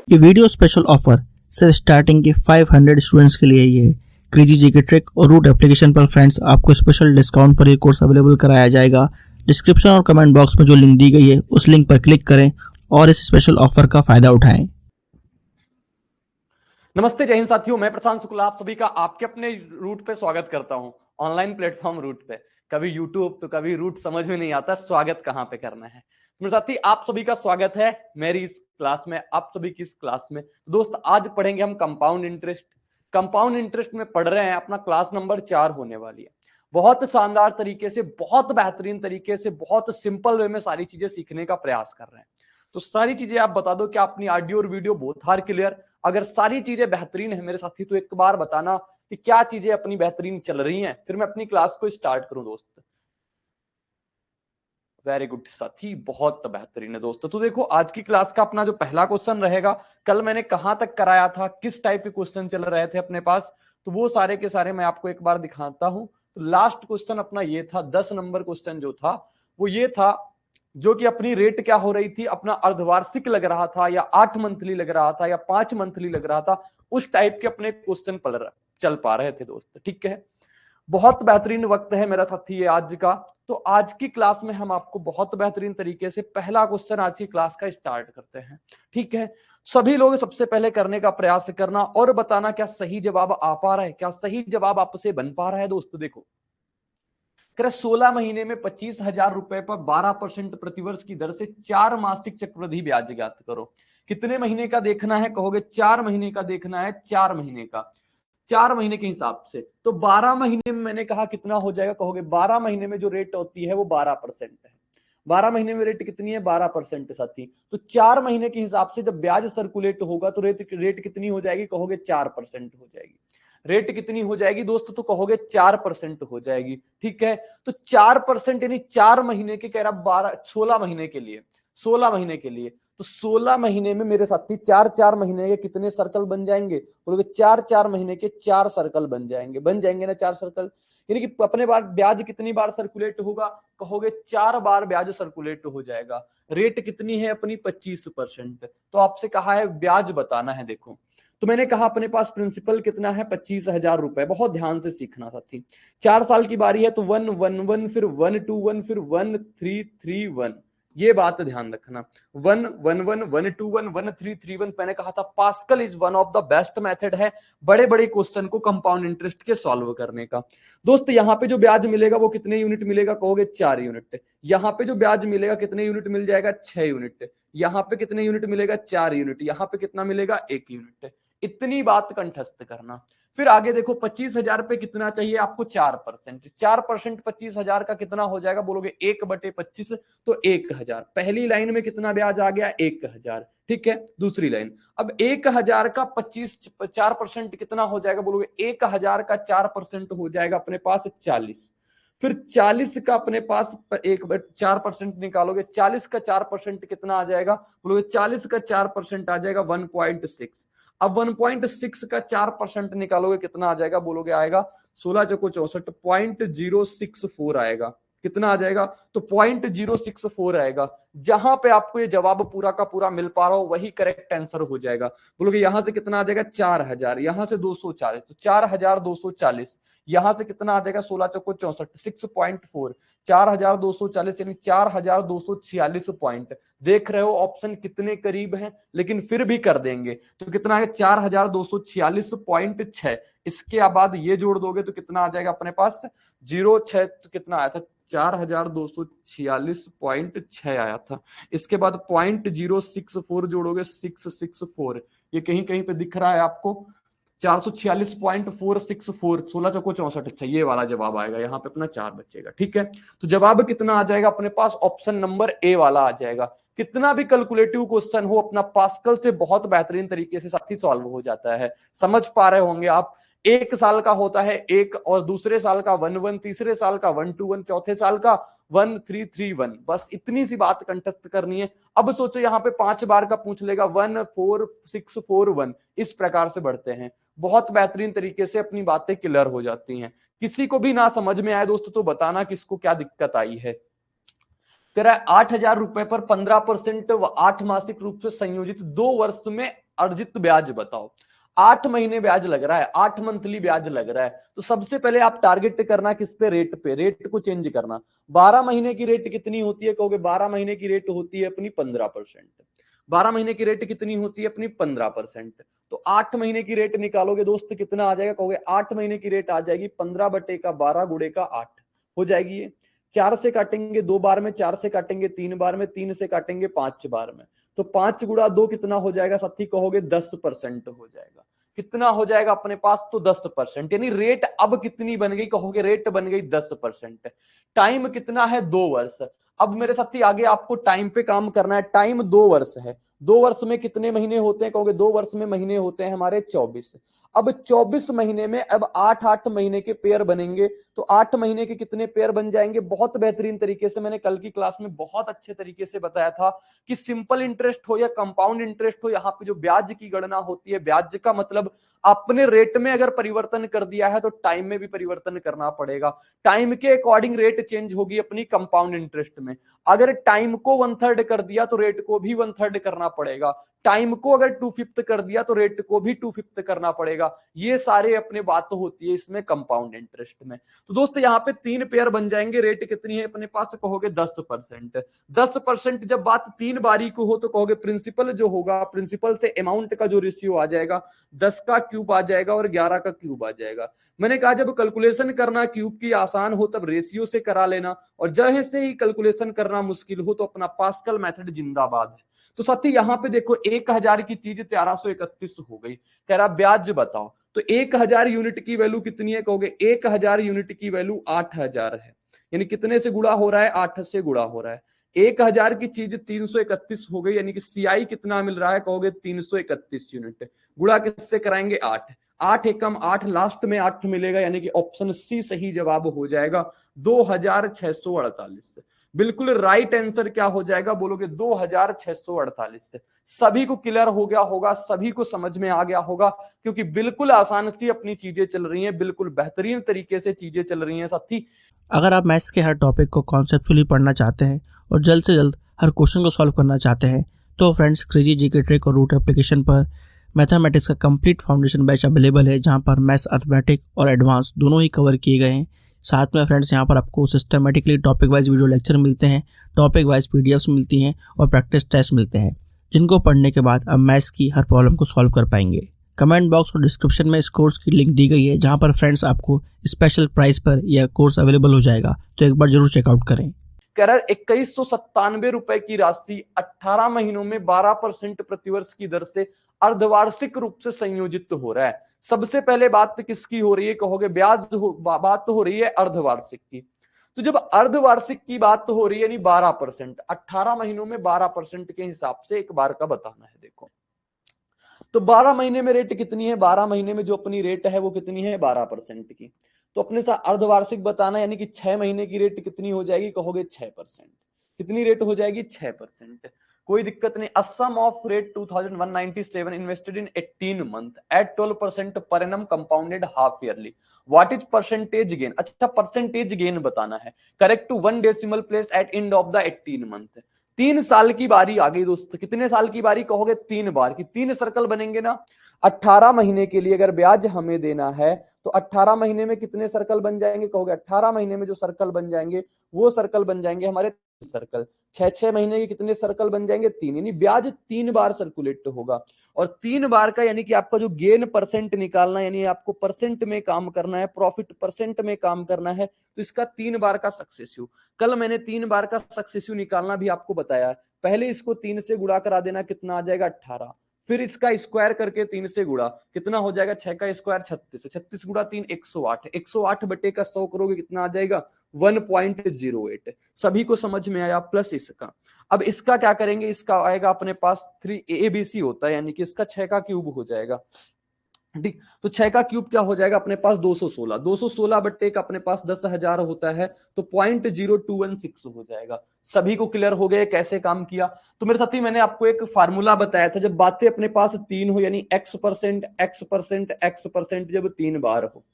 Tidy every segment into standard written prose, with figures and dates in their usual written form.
ये video special offer सिर्फ starting के 500 स्टूडेंट्स के लिए ही है। क्रेजी जीके ट्रिक और रूट एप्लीकेशन पर फ्रेंड्स आपको स्पेशल डिस्काउंट पर ये कोर्स अवेलेबल कराया जाएगा। डिस्क्रिप्शन और कमेंट बॉक्स में जो लिंक दी गई है उस लिंक पर क्लिक करें और इस स्पेशल ऑफर का फायदा उठाएं। नमस्ते, जय हिंद साथियों। मैं प्रशांत शुक्ला आप सभी का आपके अपने रूट पे स्वागत करता हूं। ऑनलाइन प्लेटफॉर्म रूट पे कभी यूट्यूब तो कभी रूट समझ में नहीं आता स्वागत कहां पे करना है। मेरे साथी आप सभी का स्वागत है मेरी इस क्लास में। आप सभी की इस क्लास में दोस्त आज पढ़ेंगे हम कंपाउंड इंटरेस्ट। कंपाउंड इंटरेस्ट में पढ़ रहे हैं, अपना क्लास नंबर 4 होने वाली है। बहुत शानदार तरीके से, बहुत बेहतरीन तरीके से, बहुत सिंपल वे में सारी चीजें सीखने का प्रयास कर रहे हैं। तो सारी चीजें आप बता दो कि अपनी ऑडियो और वीडियो बोथ आर क्लियर। अगर सारी चीजें बेहतरीन है मेरे साथी तो एक बार बताना कि क्या चीजें अपनी बेहतरीन चल रही हैं, फिर मैं अपनी क्लास को स्टार्ट करूं दोस्त। वेरी गुड साथी, बहुत बेहतरीन है दोस्तों। तो देखो आज की क्लास का अपना जो पहला क्वेश्चन रहेगा, कल मैंने कहां तक कराया था, किस टाइप के क्वेश्चन चल रहे थे अपने पास, तो वो सारे के सारे मैं आपको एक बार दिखाता हूं। तो लास्ट क्वेश्चन अपना ये था, 10 नंबर क्वेश्चन जो था वो ये था, जो कि अपनी रेट क्या हो रही थी, अपना अर्धवार्षिक लग रहा था या 8 मंथली लग रहा था या 5 मंथली लग रहा था, उस टाइप के अपने क्वेश्चन चल पा रहे थे दोस्त। ठीक है, बहुत बेहतरीन वक्त है मेरा साथी ये आज का। तो आज की क्लास में हम आपको बहुत बेहतरीन तरीके से पहला क्वेश्चन आज की क्लास का स्टार्ट करते हैं। ठीक है, सभी लोग सबसे पहले करने का प्रयास करना और बताना क्या सही जवाब आ पा रहा है, क्या सही जवाब आपसे बन पा रहा है दोस्त। देखो 16 महीने में 25,000 रुपए पर 12% प्रतिवर्ष की दर से 4 मासिक चक्रवृद्धि ब्याज ज्ञात करो। कितने महीने का देखना है कहोगे, 4 महीने का देखना है। 4 महीने का, 4 महीने के हिसाब से तो 12 महीने में मैंने कहा कितना हो जाएगा कहोगे, 12 महीने में जो रेट होती है वो 12% है। 12 महीने में रेट कितनी है, 12% साथी। तो 4 महीने के हिसाब से जब ब्याज सर्कुलेट होगा तो रेट कितनी हो जाएगी कहोगे, 4% हो जाएगी। रेट कितनी हो जाएगी दोस्तों, तो कहोगे 4% हो जाएगी। ठीक है, तो 4% यानी 4 महीने के, कह रहा 16 महीने के लिए, 16 महीने के लिए। तो 16 महीने में मेरे साथी 4 महीने के कितने सर्कल बन जाएंगे बोलोगे, 4 महीने के 4 सर्कल बन जाएंगे। बन जाएंगे ना 4 सर्कल, यानी कि अपने बार ब्याज कितनी बार सर्कुलेट होगा कहोगे, 4 बार ब्याज सर्कुलेट हो जाएगा। रेट कितनी है अपनी, 25%। तो आपसे कहा है ब्याज बताना है। देखो तो मैंने कहा अपने पास प्रिंसिपल कितना है, 25,000 रुपए। बहुत ध्यान से सीखना साथी। 4 साल की बारी है तो 111 फिर 121 फिर 1331, ये बात ध्यान रखना। 111 121 1331। मैंने कहा था pascal is one of the best method है बड़े बड़े क्वेश्चन को कंपाउंड इंटरेस्ट के सॉल्व करने का। दोस्त यहाँ पे जो ब्याज मिलेगा वो कितने यूनिट मिलेगा कहोगे, 4 यूनिट। यहाँ पे जो ब्याज मिलेगा कितने यूनिट मिल जाएगा, 6 यूनिट। यहाँ पे कितने यूनिट मिलेगा, 4 यूनिट। यहाँ पे कितना मिलेगा, 1 यूनिट। इतनी बात कंठस्थ करना। फिर आगे देखो 25,000 पे कितना चाहिए आपको, 4%। 4% 25,000 का कितना हो जाएगा बोलोगे, 1/25 तो 1,000। पहली लाइन में कितना ब्याज आ गया, 1,000। ठीक है, दूसरी लाइन अब 1,000 का 4% कितना हो जाएगा बोलोगे, 1,000 का 4% हो जाएगा अपने पास 40। फिर 40 का अपने पास 4% निकालोगे, 40 का 4% कितना आ जाएगा बोलोगे, 40 का 4% आ जाएगा 1.6। अब 1.6 का 4% निकालोगे कितना आ जाएगा बोलोगे, आएगा 16 चौको 64, 0.064 आएगा। कितना आ जाएगा, तो 0.064 आएगा। जहां पे आपको ये जवाब पूरा का पूरा मिल पा रहा हो वही करेक्ट आंसर हो जाएगा। बोलोगे यहां से कितना आ जाएगा, 4,000, यहां से 240, तो 4,240। यहां से कितना आ जाएगा, 16 चौको 64, 6.4, 4,240 यानी 4,246 पॉइंट। देख रहे हो ऑप्शन कितने करीब हैं, लेकिन फिर भी कर देंगे। तो कितना है, 4,246.6। इसके बाद ये जोड़ दोगे तो कितना आ जाएगा अपने पास, 0.6। तो कितना आया था, 4,246.6 आया था। इसके बाद 0.064 जोड़ोगे, 664। ये कहीं कहीं पे दिख रहा है आपको, 446.464, 16 चौको 64। अच्छा, ये वाला जवाब आएगा, यहाँ पे अपना 4 बचेगा। ठीक है, तो जवाब कितना आ जाएगा अपने पास, ऑप्शन नंबर ए वाला आ जाएगा। कितना भी कैलकुलेटिव क्वेश्चन हो अपना पास्कल से बहुत बेहतरीन तरीके से साथी सॉल्व हो जाता है। समझ पा रहे होंगे आप। 1 साल का होता है 1, और दूसरे साल का 1 तीसरे साल का 121, चौथे साल का 1331। बस इतनी सी बात कंठस्थ करनी है। अब सोचो यहाँ पे 5 बार का पूछ लेगा, 14641, इस प्रकार से बढ़ते हैं। बहुत बेहतरीन तरीके से अपनी बातें क्लियर हो जाती हैं। किसी को भी ना समझ में आए दोस्तों तो बताना किसको क्या दिक्कत आई है। कह रहा है 8,000 रुपए पर 15% व 8 मासिक रूप से संयोजित 2 वर्ष में अर्जित ब्याज बताओ। 8 महीने ब्याज लग रहा है, 8 मंथली ब्याज लग रहा है। तो सबसे पहले आप टारगेट करना किस पे, रेट पे, रेट को चेंज करना। 12 महीने की रेट कितनी होती है कहोगे, 12 महीने की रेट होती है अपनी 15%। 12 महीने की रेट कितनी होती है अपनी 15%। तो 8 महीने की रेट निकालोगे दोस्त कितना आ जाएगा कहोगे, 8 महीने की रेट आ जाएगी 15 बटे का 12 गुणे का 8 हो जाएगी ये। 4 से काटेंगे 2 बार में, 4 से काटेंगे 3 बार में, 3 से काटेंगे 5 बार में। तो 5 गुणा 2 कितना हो जाएगा साथी कहोगे, 10% हो जाएगा। कितना हो जाएगा अपने पास, तो 10%। यानी रेट अब कितनी बन गई कहोगे, रेट बन गई 10%। टाइम कितना है, 2 वर्ष। अब मेरे साथी आगे आपको टाइम पे काम करना है। टाइम 2 वर्ष है। 2 वर्ष में कितने महीने होते हैं कहोगे, 2 वर्ष में महीने होते हैं हमारे 24। अब 24 महीने में अब 8-8 महीने के पेयर बनेंगे। तो 8 महीने के कितने पेयर बन जाएंगे, बहुत बेहतरीन तरीके से मैंने कल की क्लास में बहुत अच्छे तरीके से बताया था कि सिंपल इंटरेस्ट हो या कंपाउंड इंटरेस्ट हो, यहाँ पे जो ब्याज की गणना होती है, ब्याज का मतलब अपने रेट में अगर परिवर्तन कर दिया है तो टाइम में भी परिवर्तन करना पड़ेगा। टाइम के अकॉर्डिंग रेट चेंज होगी अपनी कंपाउंड इंटरेस्ट में। अगर टाइम को 1/3 कर दिया तो रेट को भी 1/3 करना पड़ेगा। टाइम को अगर 2/5 कर दिया तो रेट को भी 2/5 करना पड़ेगा। ये सारे अपने बात होती है इसमें कंपाउंड इंटरेस्ट में। तो दोस्त यहाँ पे 3 पेयर बन जाएंगे। रेट कितनी है अपने पास कहोगे 10%। 10% जब बात 3 बारी को हो तो कहोगे प्रिंसिपल जो होगा, प्रिंसिपल से अमाउंट का जो रेशियो आ जाएगा 10 का क्यूब आ जाएगा और 11 का क्यूब आ जाएगा। मैंने कहा जब कैलकुलेशन करना क्यूब की आसान हो तब रेशियो से करा लेना, और जहाँ से ही कैलकुलेशन करना मुश्किल हो तो अपना पास्कल मेथड जिंदाबाद है। तो साथी यहाँ पे देखो 1000 की चीज 1331 हो गई। कह रहा ब्याज बताओ। तो 1000 यूनिट की वैल्यू कितनी है कहोगे, 1000 यूनिट की वैल्यू 8000 है। यानी कितने से गुणा हो रहा है, 8 से गुणा हो रहा है। 1000 की चीज 331 हो गई, यानी कि सीआई कितना मिल रहा है कहोगे 331 यूनिट। गुणा किससे कराएंगे, 8। 8 एकम 8, लास्ट में 8 मिलेगा, यानी कि ऑप्शन सी सही जवाब हो जाएगा 2648। बिल्कुल राइट आंसर क्या हो जाएगा बोलोगे, 2648। सभी को क्लियर हो गया होगा, सभी को समझ में आ गया होगा, क्योंकि बिल्कुल आसान सी अपनी चीजें चल रही हैं, बिल्कुल बेहतरीन तरीके से चीजें चल रही हैं साथी। अगर आप मैथ्स के हर टॉपिक को कॉन्सेप्चुअली पढ़ना चाहते हैं और जल्द से जल्द हर क्वेश्चन को सॉल्व करना चाहते हैं तो फ्रेंड्स क्रेजी जीके ट्रिक और रूट एप्लीकेशन पर मैथमेटिक्स का कंप्लीट फाउंडेशन बैच अवेलेबल है, जहां पर मैथ्स, अर्थमेटिक और एडवांस दोनों ही कवर किए गए हैं। साथ में फ्रेंड्स यहाँ पर आपको systematically topic wise video lecture मिलते हैं, टॉपिक वाइज पीडीएफ्स मिलती हैं और प्रैक्टिस टेस्ट मिलते हैं, जिनको पढ़ने के बाद आप मैथ्स की हर प्रॉब्लम को सॉल्व कर पाएंगे। कमेंट बॉक्स और डिस्क्रिप्शन में इस कोर्स की लिंक दी गई है, जहां पर फ्रेंड्स आपको स्पेशल प्राइस पर यह कोर्स अवेलेबल हो जाएगा, तो एक बार जरूर चेकआउट करें। कह रहा है 2197 रुपए की राशि 18 महीनों में 12% प्रतिवर्ष की दर से अर्धवार्षिक रूप से संयोजित हो रहा है। सबसे पहले बात किसकी हो रही है कहोगे, बात तो हो रही है अर्धवार्षिक की। तो जब अर्धवार्षिक की बात तो हो रही है यानी 12%, 18 महीनों में 12% के हिसाब से एक बार का बताना है। देखो तो 12 महीने में रेट कितनी है, 12 महीने में जो अपनी रेट है वो कितनी है, 12% की। तो अपने साथ अर्धवार्षिक बताना, यानी कि 6 महीने की रेट कितनी हो जाएगी कहोगे 6%। कितनी रेट हो जाएगी, 6%। कोई दिक्कत नहीं। A sum of rate 2197 invested in 18 month at 12% per annum compounded half yearly. What is percentage gain, अच्छा परसेंटेज गेन बताना है। Correct to 1 decimal place at end of the 18 month. 3 साल की बारी आ गई दोस्त। कितने साल की बारी कहोगे, 3 बार की। 3 सर्कल बनेंगे ना। 18 महीने के लिए अगर ब्याज हमें देना है तो 18 महीने में कितने सर्कल बन जाएंगे कहोगे, 18 महीने में जो सर्कल बन जाएंगे वो सर्कल बन जाएंगे हमारे सर्कल। 6 महीने के कितने सर्कल बन जाएंगे, 3। यानी ब्याज 3 बार सर्कुलेट होगा, और 3 बार का यानी कि आपका जो गेन परसेंट निकालना, यानी आपको परसेंट में काम करना है, प्रॉफिट परसेंट में काम करना है, तो इसका 3 बार का सक्सेसिव। कल मैंने 3 बार का सक्सेसिव निकालना भी आपको बताया। पहले इसको 3 से गुणा करा देना, कितना आ जाएगा 18। फिर इसका स्क्वायर करके 3 से गुणा, कितना हो जाएगा, 6 का स्क्वायर 36, 36 गुणा 3 108, 108 बटे का 100 करोगे कितना आ जाएगा 1.08। सभी को समझ में आया, प्लस इसका। अब इसका क्या करेंगे, इसका आएगा अपने पास 3 ABC होता है, यानी कि इसका 6 का क्यूब हो जाएगा। ठीक, तो 6 का क्यूब क्या हो जाएगा अपने पास 216, 216 बट्टे का अपने पास 10,000 होता है, तो 0.0216 हो जाएगा। सभी को क्लियर हो गया कैसे काम किया। तो मेरे साथी मैंने आपको एक फार्मूला बताया था, जब बातें अपने पास 3 हो, यानी x%, जब 3 बार हो,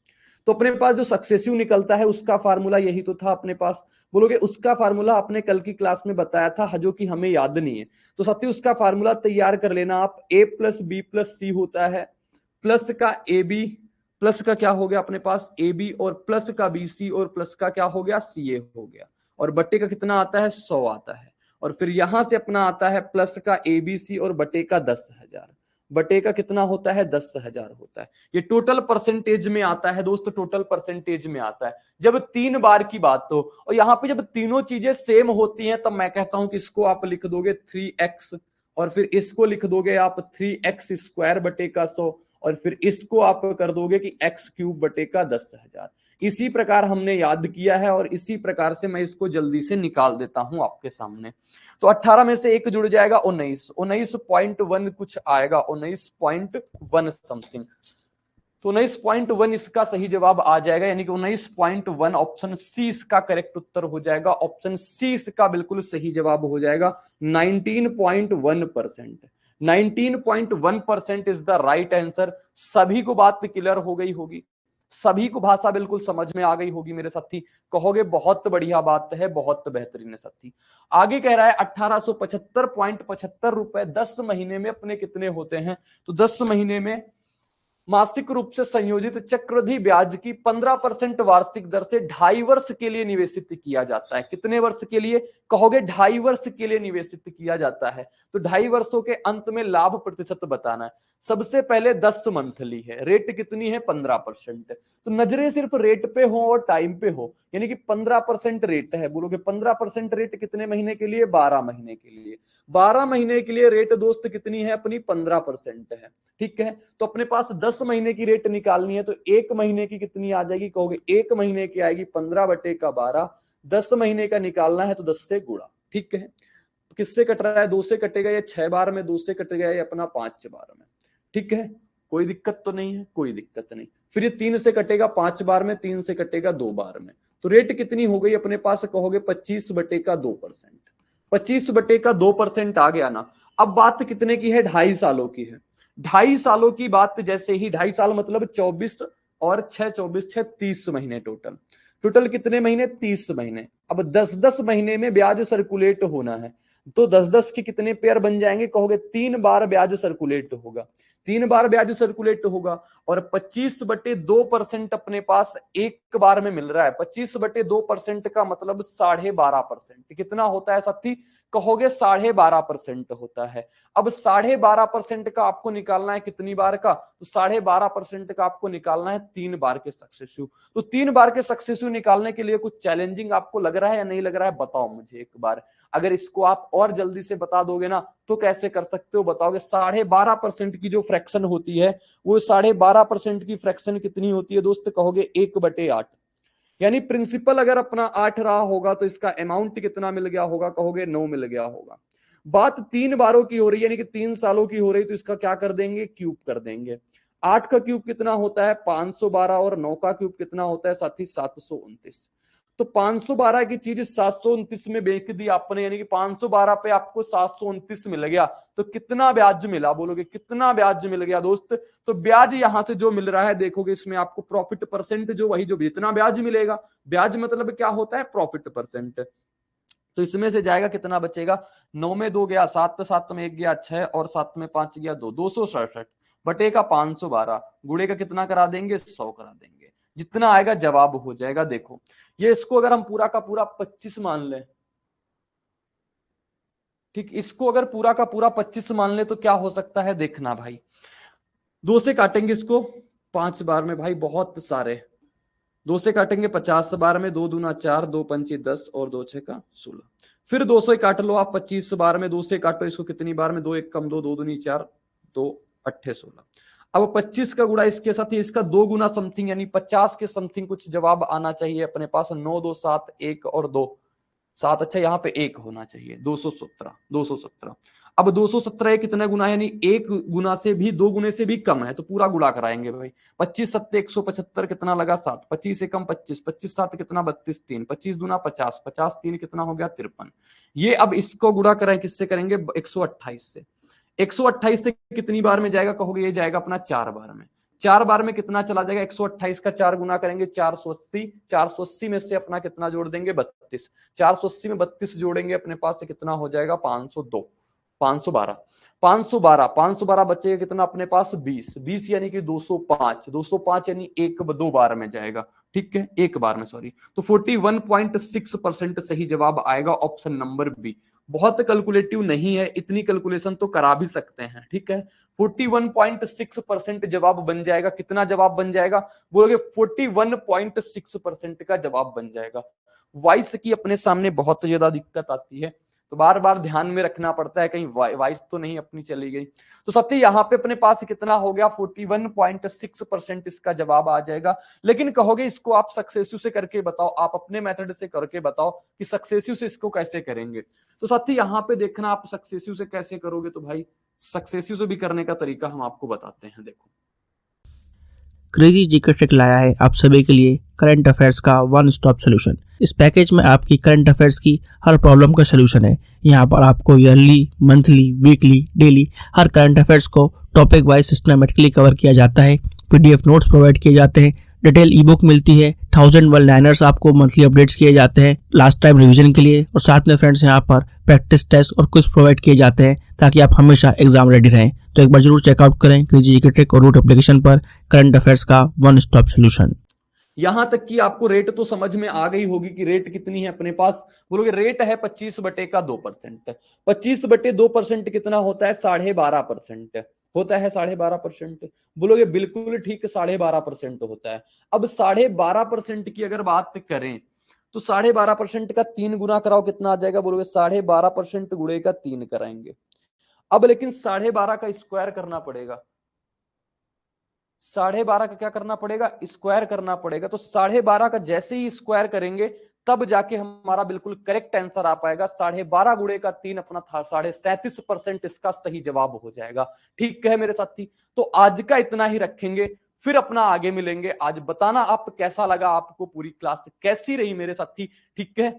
तो अपने पास जो सक्सेसिव निकलता है उसका फार्मूला यही तो था अपने पास। बोलोगे उसका फार्मूला आपने कल की क्लास में बताया था जो कि हमें याद नहीं है, तो साथियों उसका फार्मूला तैयार कर लेना आप। a प्लस बी प्लस सी होता है, प्लस का ए बी, प्लस का क्या हो गया अपने पास ए बी, और प्लस का बी सी, और प्लस का क्या हो गया सी ए हो गया, और बट्टे का कितना आता है 100 आता है, और फिर यहां से अपना आता है प्लस का ए बी सी और बटे का 10,000, बटे का कितना होता है 10,000 होता है। ये टोटल परसेंटेज में आता है दोस्त, टोटल परसेंटेज में आता है जब 3 बार की बात हो। और यहाँ पे जब तीनों चीजें सेम होती हैं तब मैं कहता हूं कि इसको आप लिख दोगे 3x, और फिर इसको लिख दोगे आप 3x स्क्वायर बटे का 100, और फिर इसको आप कर दोगे कि x क्यूब बटे का 10,000। इसी प्रकार हमने याद किया है और इसी प्रकार से मैं इसको जल्दी से निकाल देता हूं आपके सामने। तो 18 में से एक जुड़ जाएगा 19, 19.1 कुछ आएगा, 19.1 समथिंग, तो 19.1 इसका सही जवाब आ जाएगा, यानी कि 19.1 ऑप्शन सी इसका करेक्ट उत्तर हो जाएगा। ऑप्शन सी इसका बिल्कुल सही जवाब हो जाएगा 19.1%। 19.1% इज द राइट आंसर। सभी को बात क्लियर हो गई होगी, सभी को भाषा बिल्कुल समझ में आ गई होगी मेरे साथी। कहोगे बहुत बढ़िया बात है, बहुत बेहतरीन है साथी। आगे कह रहा है 1875.75 रुपए 10 महीने में अपने कितने होते हैं, तो 10 महीने में मासिक रूप से संयोजित चक्रवृद्धि ब्याज की 15% वार्षिक दर से 2.5 वर्ष के लिए निवेशित किया जाता है। कितने वर्ष के लिए, कहोगे 2.5 वर्ष के लिए निवेशित किया जाता है। तो 2.5 वर्षों के अंत में लाभ प्रतिशत बताना है। सबसे पहले 10 मंथली है, रेट कितनी है 15%। तो नजरें सिर्फ रेट पे हो और टाइम पे हो, यानी कि 15% रेट है। बोलोगे 15% रेट कितने महीने के लिए, 12 महीने के लिए। 12 महीने के लिए रेट दोस्त कितनी है अपनी 15% है, ठीक है। तो अपने पास 10 महीने की रेट निकालनी है, तो एक महीने की कितनी आ जाएगी, कहोगे एक महीने की आएगी 15 बटे का 12। 10 महीने का निकालना है तो 10 से गुणा, ठीक है। किससे कट रहा है, 2 से कटेगा, या 6 बार में 2 से कटेगा, या अपना 5 बार में, ठीक है। कोई दिक्कत तो नहीं है, कोई दिक्कत नहीं। फिर ये 3 से कटेगा 5 बार में, 3 से कटेगा 2 बार में। तो रेट कितनी हो गई अपने पास, कहोगे 25 बटे का 2%। 25 बटे का 2% आ गया ना। अब बात कितने की है, 2.5 सालों की है। 2.5 सालों की बात, जैसे ही 2.5 साल मतलब 24 और 6 24 6 30 महीने टोटल। टोटल कितने महीने, 30 महीने। अब 10-10 महीने में ब्याज सर्कुलेट होना है, तो 10-10 के कितने पेयर बन जाएंगे, कहोगे 3 बार ब्याज सर्कुलेट होगा। 3 बार ब्याज सर्कुलेट होगा, और 25/2% अपने पास एक बार में मिल रहा है। 25/2% का मतलब 12.5%। कितना होता है साथी, कहोगे 12.5% होता है। अब 12.5% का आपको निकालना है कितनी बार का, तो 12.5% का आपको निकालना है 3 बार के सक्सेसिव। तो 3 बार के सक्सेसिव निकालने के लिए कुछ चैलेंजिंग आपको लग रहा है या नहीं लग रहा है, बताओ मुझे एक बार। अगर इसको आप और जल्दी से बता दोगे ना तो कैसे कर सकते हो, बताओगे 12.5% की जो फ्रैक्शन होती है, वो 12.5% की फ्रैक्शन कितनी होती है दोस्त, कहोगे 1/8। यानी प्रिंसिपल अगर अपना 8 रहा होगा तो इसका अमाउंट कितना मिल गया होगा, कहोगे 9 मिल गया होगा। बात 3 बारों की हो रही है, यानी कि 3 सालों की हो रही, तो इसका क्या कर देंगे, क्यूब कर देंगे। 8 का क्यूब कितना होता है 512, और 9 का क्यूब कितना होता है साथी 729। तो 512 की चीज 729 में बेच दी आपने, यानी कि 512 पे आपको 729 मिल गया। तो कितना ब्याज मिला, बोलोगे कितना ब्याज मिल गया दोस्त, तो ब्याज यहां से जो मिल रहा है, देखोगे इसमें आपको प्रॉफिट परसेंट जो वही जो जितना ब्याज मिलेगा, ब्याज मतलब क्या होता है प्रॉफिट परसेंट। तो इसमें से जाएगा कितना बचेगा, 9 में 2 गया 7, 7 में 1 गया 6, और 7 में 5 गया 2, 267 बटे का 512, गुणे का कितना करा देंगे 100 करा देंगे। जितना आएगा जवाब हो जाएगा। देखो ये इसको अगर हम पूरा का पूरा 25 मान लें, ठीक, इसको अगर पूरा का पूरा 25 मान ले तो क्या हो सकता है, देखना भाई। 2 से काटेंगे इसको 5 बार में भाई, बहुत सारे 2 से काटेंगे 50 बार में, 2 दूना 4, 2 पंचे 10, और 2 6 का 16। फिर 2 से काट लो आप 25 बार में, 2 से काटो इसको कितनी बार में, 2 1 कम 2, 2 दूनी 4, 2 8 16। अब 25 का गुणा इसके साथ ही इसका 2 गुना समथिंग, यानी 50 के समथिंग कुछ जवाब आना चाहिए अपने पास। 9 2 7 1 और 2 7, अच्छा यहाँ पे 1 होना चाहिए, 217 217। अब 217 कितना गुना है, यानी 1 गुना से भी 2 गुने से भी कम है, तो पूरा गुणा कराएंगे भाई। 25 7 175 कितना लगा 7, 25 से कम 25, 25 7 कितना 32, 3 25 दूना 50, 50 3 कितना हो गया 53। ये अब इसको गुणा कराएं किससे करेंगे, 128 से। 128 से कितनी बार में जाएगा, कहोगे ये जाएगा अपना 4 बार में। 4 बार में कितना चला जाएगा, 128 का 4 गुना करेंगे 480, 480 में से अपना कितना जोड़ देंगे 32, 480 में 32 जोड़ेंगे अपने पास से कितना हो जाएगा 502, 512, 512, 512 बचेगा कितना अपने पास 20, 20 यानी कि 205, 205 यानी एक दो बार में जाएगा, ठीक है, एक बार में, सॉरी। तो 41.6% सही जवाब आएगा ऑप्शन नंबर बी। बहुत कैलकुलेटिव नहीं है, इतनी कैलकुलेशन तो करा भी सकते हैं, ठीक है। 41.6% जवाब बन जाएगा, कितना जवाब बन जाएगा बोलोगे 41.6% का जवाब बन जाएगा। वॉइस की अपने सामने बहुत ज्यादा दिक्कत आती है, तो बार बार ध्यान में रखना पड़ता है कहीं वॉइस तो नहीं अपनी चली गई। तो सत्य यहाँ पे अपने पास कितना हो गया 41.6% इसका जवाब आ जाएगा। लेकिन कहोगे इसको आप सक्सेसिव से करके बताओ, आप अपने मेथड से करके बताओ कि सक्सेसिव से इसको कैसे करेंगे। तो साथी यहाँ पे देखना आप सक्सेसिव से कैसे करोगे, तो भाई सक्सेसिव से भी करने का तरीका हम आपको बताते हैं। देखो क्रेजी जीके ट्रिक लाया है आप सभी के लिए करंट अफेयर्स का वन स्टॉप सोल्यूशन। इस पैकेज में आपकी करंट अफेयर्स की हर प्रॉब्लम का सोल्यूशन है। यहाँ पर आपको ईयरली, मंथली, वीकली, डेली हर करंट अफेयर्स को टॉपिक वाइज सिस्टमेटिकली कवर किया जाता है। पीडीएफ नोट्स प्रोवाइड किए जाते हैं, डिटेल ई बुक मिलती है, 1000 वर्ड लाइनर्स आपको मंथली अपडेट्स किए जाते हैं लास्ट टाइम रिवीजन के लिए, और साथ में फ्रेंड्स यहाँ पर प्रैक्टिस टेस्ट और क्विज प्रोवाइड किए जाते हैं ताकि आप हमेशा एग्जाम रेडी रहें। तो एक बार जरूर चेकआउट करें क्रेजी जीके ट्रिक और रूट एप्लीकेशन पर करंट अफेयर्स का वन स्टॉप सोल्यूशन। यहां तक कि आपको रेट तो समझ में आ गई होगी कि रेट कितनी है अपने पास, बोलोगे रेट है 25/2%। 25/2% कितना होता है 12.5% होता है, 12.5%। बोलोगे बिल्कुल ठीक 12.5% होता है। अब 12.5% की अगर बात करें तो 12.5% का 3 गुना कराओ कितना आ जाएगा, बोलोगे 12.5% गुणे का 3 कराएंगे। अब लेकिन 12.5 का स्क्वायर करना पड़ेगा, 12.5 का क्या करना पड़ेगा, स्क्वायर करना पड़ेगा। तो 12.5 का जैसे ही स्क्वायर करेंगे तब जाके हमारा बिल्कुल करेक्ट आंसर आ पाएगा। 12.5 गुणे का 3 अपना था 37% इसका सही जवाब हो जाएगा। ठीक है मेरे साथी, तो आज का इतना ही रखेंगे, फिर अपना आगे मिलेंगे। आज बताना आप कैसा लगा, आपको पूरी क्लास कैसी रही मेरे साथी, ठीक है।